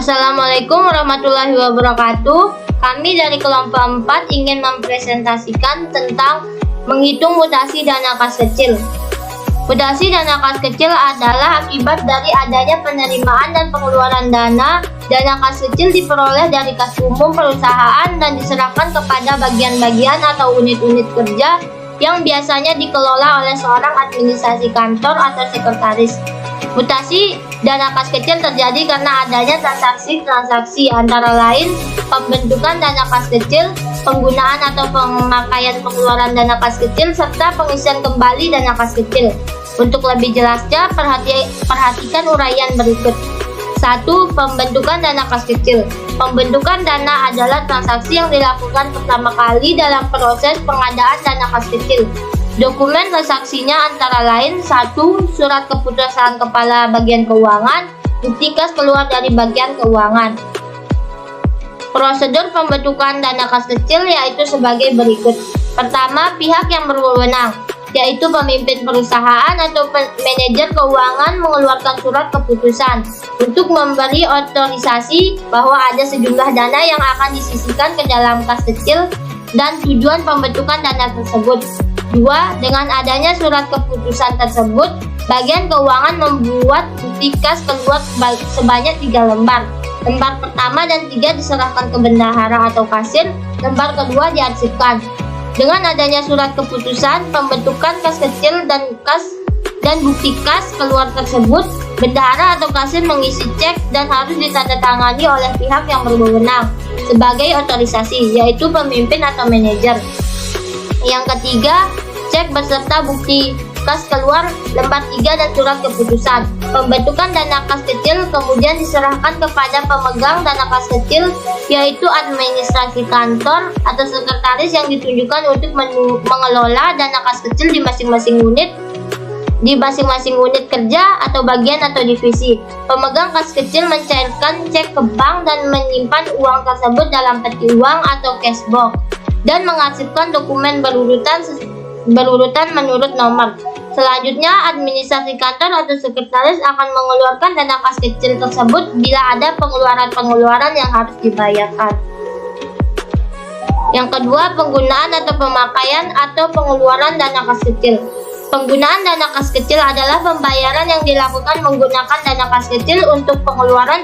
Assalamualaikum warahmatullahi wabarakatuh. Kami dari kelompok 4 ingin mempresentasikan tentang menghitung mutasi dana kas kecil. Mutasi dana kas kecil adalah akibat dari adanya penerimaan dan pengeluaran dana. Dana kas kecil diperoleh dari kas umum perusahaan dan diserahkan kepada bagian-bagian atau unit-unit kerja yang biasanya dikelola oleh seorang administrasi kantor atau sekretaris. Mutasi dana kas kecil terjadi karena adanya transaksi antara lain pembentukan dana kas kecil, penggunaan atau pemakaian pengeluaran dana kas kecil, serta pengisian kembali dana kas kecil. Untuk lebih jelasnya, perhatikan uraian berikut. 1. Pembentukan dana kas kecil. Pembentukan dana adalah transaksi yang dilakukan pertama kali dalam proses pengadaan dana kas kecil. Dokumen transaksinya antara lain 1. Surat keputusan kepala bagian keuangan, bukti kas keluar dari bagian keuangan. Prosedur pembentukan dana kas kecil yaitu sebagai berikut. Pertama, pihak yang berwenang, yaitu pemimpin perusahaan atau manajer keuangan mengeluarkan surat keputusan untuk memberi otorisasi bahwa ada sejumlah dana yang akan disisihkan ke dalam kas kecil dan tujuan pembentukan dana tersebut. 2. Dengan adanya surat keputusan tersebut, bagian keuangan membuat bukti kas keluar sebanyak 3 lembar. Lembar pertama dan 3 diserahkan ke bendahara atau kasir, lembar kedua diarsipkan. Dengan adanya surat keputusan pembentukan kas kecil dan bukti kas keluar tersebut, bendahara atau kasir mengisi cek dan harus ditandatangani oleh pihak yang berwenang sebagai otorisasi, yaitu pemimpin atau manajer. Yang ketiga, cek beserta bukti kas keluar, lembar 3 dan surat keputusan. Pembentukan dana kas kecil kemudian diserahkan kepada pemegang dana kas kecil, yaitu administrasi kantor atau sekretaris yang ditunjukkan untuk mengelola dana kas kecil di masing-masing unit kerja atau bagian atau divisi. Pemegang kas kecil mencairkan cek ke bank dan menyimpan uang tersebut dalam peti uang atau cash box dan mengarsipkan dokumen berurutan menurut nomor. Selanjutnya, administrasi kantor atau sekretaris akan mengeluarkan dana kas kecil tersebut bila ada pengeluaran yang harus dibayarkan. Yang kedua, penggunaan atau pemakaian atau pengeluaran dana kas kecil. Penggunaan dana kas kecil adalah pembayaran yang dilakukan menggunakan dana kas kecil untuk pengeluaran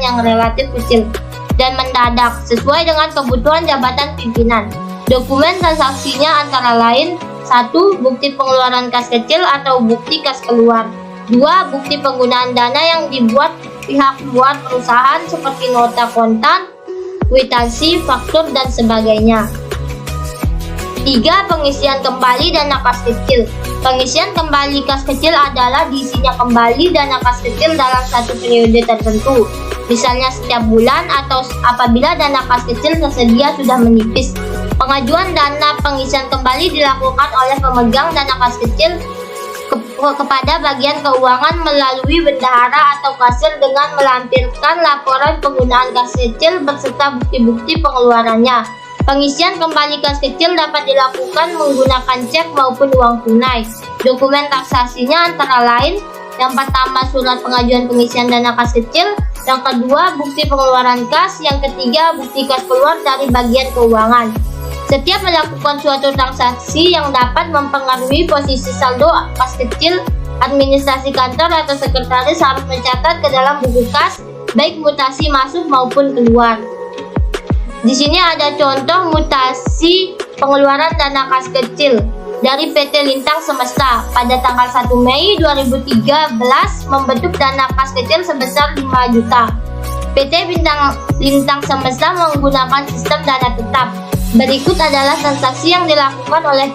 yang relatif kecil dan mendadak sesuai dengan kebutuhan jabatan pimpinan. Dokumen transaksinya antara lain 1. Bukti pengeluaran kas kecil atau bukti kas keluar. 2. Bukti penggunaan dana yang dibuat pihak luar perusahaan seperti nota kontan, kwitansi, faktur, dan sebagainya. 3. Pengisian kembali dana kas kecil. Pengisian kembali kas kecil adalah diisinya kembali dana kas kecil dalam satu periode tertentu, misalnya setiap bulan atau apabila dana kas kecil tersedia sudah menipis. Pengajuan dana pengisian kembali dilakukan oleh pemegang dana kas kecil kepada bagian keuangan melalui bendahara atau kasir dengan melampirkan laporan penggunaan kas kecil beserta bukti-bukti pengeluarannya. Pengisian kembali kas kecil dapat dilakukan menggunakan cek maupun uang tunai. Dokumen transaksinya antara lain yang pertama surat pengajuan pengisian dana kas kecil, yang kedua bukti pengeluaran kas, yang ketiga bukti kas keluar dari bagian keuangan. Setiap melakukan suatu transaksi yang dapat mempengaruhi posisi saldo kas kecil, administrasi kantor atau sekretaris harus mencatat ke dalam buku kas, baik mutasi masuk maupun keluar. Di sini ada contoh mutasi pengeluaran dana kas kecil dari PT Lintang Semesta pada tanggal 1 Mei 2013 membentuk dana kas kecil sebesar 5 juta. PT Lintang Semesta menggunakan sistem dana tetap. Berikut adalah transaksi yang dilakukan oleh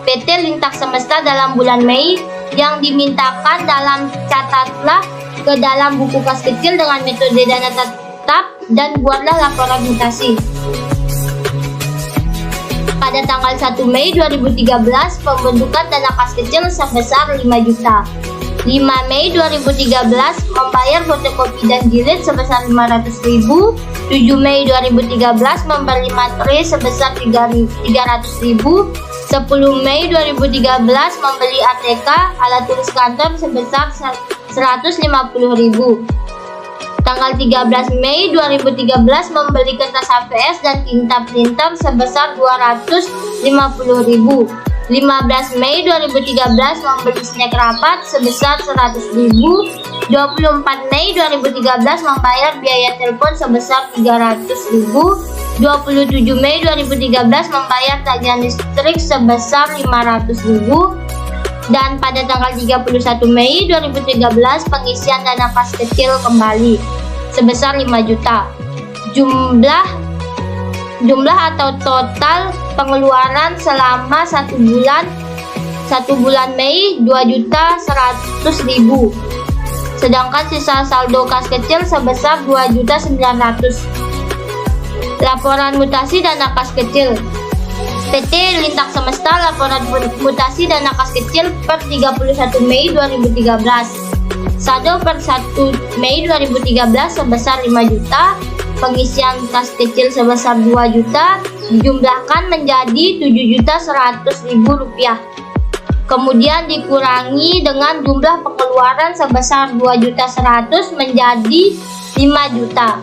PT Lintang Semesta dalam bulan Mei yang dimintakan dalam catatlah ke dalam buku kas kecil dengan metode dana tetap dan buatlah laporan mutasi. Pada tanggal 1 Mei 2013 pembentukan dana kas kecil sebesar 5 juta. 5 Mei 2013 membayar fotokopi dan jilid sebesar 500.000. 7 Mei 2013 membeli materi sebesar 300.000. 10 Mei 2013 membeli ATK alat tulis kantor sebesar 150.000. Tanggal 13 Mei 2013 membeli kertas HVS dan tinta printer sebesar 250.000. 15 Mei 2013 membeli snack rapat sebesar 100.000. 24 Mei 2013 membayar biaya telepon sebesar 300.000. 27 Mei 2013 membayar tagihan listrik sebesar 500.000. Dan pada tanggal 31 Mei 2013 pengisian dana kas kecil kembali sebesar 5 juta. Jumlah atau total pengeluaran selama 1 bulan Mei 2.100.000. Sedangkan sisa saldo kas kecil sebesar 2.900.000. Laporan mutasi dana kas kecil PT Lintang Semesta, laporan mutasi dana kas kecil per 31 Mei 2013. Saldo per 1 Mei 2013 sebesar 5 juta. Pengisian kas kecil sebesar 2 juta dijumlahkan menjadi 7.100.000 rupiah. Kemudian dikurangi dengan jumlah pengeluaran sebesar 2.100.000 menjadi 5 juta.